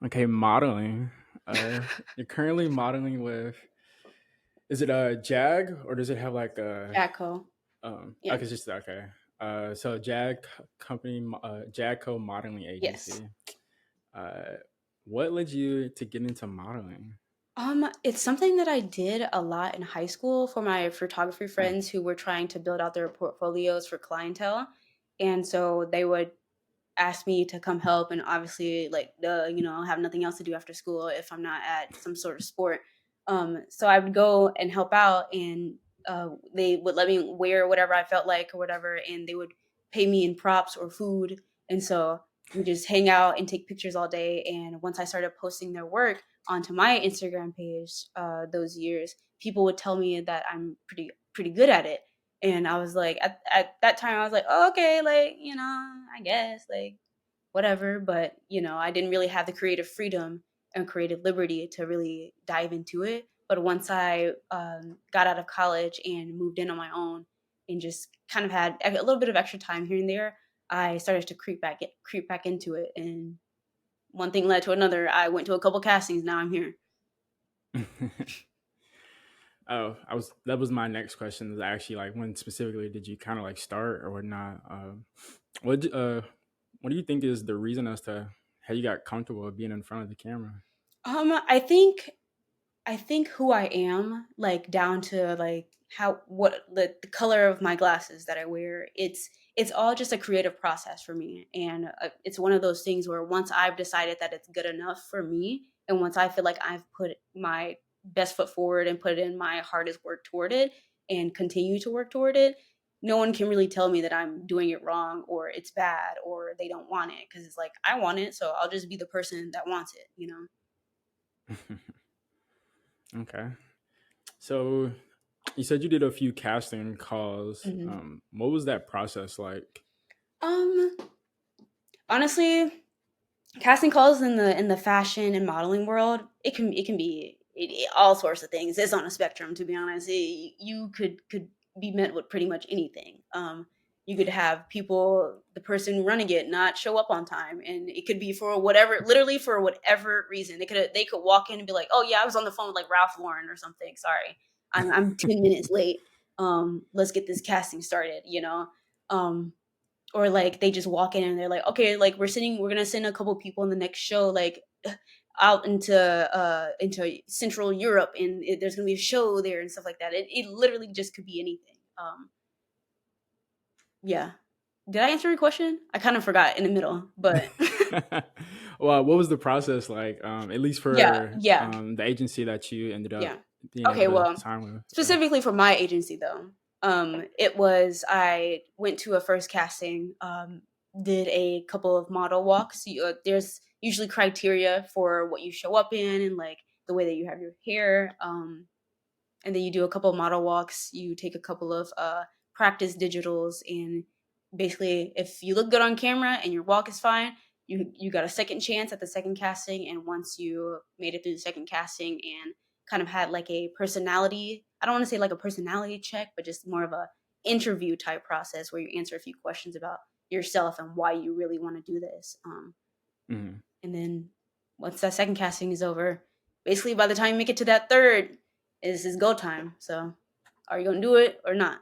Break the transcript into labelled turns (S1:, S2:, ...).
S1: Okay, modeling. You're currently modeling with. Is it a JAG or does it have like a
S2: JAG CO. Yeah.
S1: okay, it's just okay. So JAG company, JAG Co Modeling
S2: Yes.
S1: Agency. Uh, what led you to get into modeling?
S2: It's something that I did a lot in high school for my photography
S1: Oh,
S2: friends who were trying to build out their portfolios for clientele. And so they would ask me to come help, and obviously like have nothing else to do after school if I'm not at some sort of sport. So I would go and help out, and they would let me wear whatever I felt like or whatever, and they would pay me in props or food. And so we just hang out and take pictures all day. And once I started posting their work onto my Instagram page, those years, people would tell me that I'm pretty good at it. And I was like, at that time, I was like, oh, okay, like, I guess, like, whatever. But, I didn't really have the creative freedom and creative liberty to really dive into it. But once I got out of college and moved in on my own and just kind of had a little bit of extra time here and there, I started to creep back into it. And one thing led to another. I went to a couple castings. Now I'm here.
S1: oh, I was that was my next question. Is actually like when specifically did you kind of like start or not? What what do you think is the reason as to how you got comfortable being in front of the camera?
S2: I think who I am, like down to like how what the color of my glasses that I wear, it's all just a creative process for me. And it's one of those things where once I've decided that it's good enough for me, and once I feel like I've put my best foot forward and put in my hardest work toward it and continue to work toward it, no one can really tell me that I'm doing it wrong or it's bad or they don't want it, because it's like I want it, so I'll just be the person that wants it.
S1: Okay. So you said you did a few casting calls.
S2: Mhm.
S1: What was that process like?
S2: Um, Honestly, casting calls in the fashion and modeling world, it can be all sorts of things. It's on a spectrum, to be honest. You could be met with pretty much anything. You could have the person running it not show up on time, and it could be for whatever, literally for whatever reason. They could walk in and be like, "Oh yeah, I was on the phone with like Ralph Lauren or something. Sorry, I'm 10 minutes late. Let's get this casting started." Um, or like they just walk in and they're like, okay, like we're gonna send a couple people in the next show, like out into Central Europe, and there's gonna be a show there and stuff like that. It literally just could be anything. Yeah. Did I answer your question? I kind of forgot in the middle, but
S1: Well, what was the process like? At least
S2: yeah,
S1: for
S2: yeah,
S1: the agency that you ended up
S2: yeah.
S1: being able
S2: Okay,
S1: to
S2: well,
S1: sign with. Yeah.
S2: specifically for my agency though, it was I went to a first casting, did a couple of model walks. There's usually criteria for what you show up in and like the way that you have your hair, and then you do a couple of model walks. You take a couple of practice digitals, and basically, if you look good on camera and your walk is fine, you got a second chance at the second casting. And once you made it through the second casting and kind of had like a personality, I don't want to say like a personality check, but just more of a interview type process where you answer a few questions about yourself and why you really want to do this.
S1: Mhm.
S2: And then once that second casting is over, basically by the time you make it to that third, is go time. So are you gonna do it or not?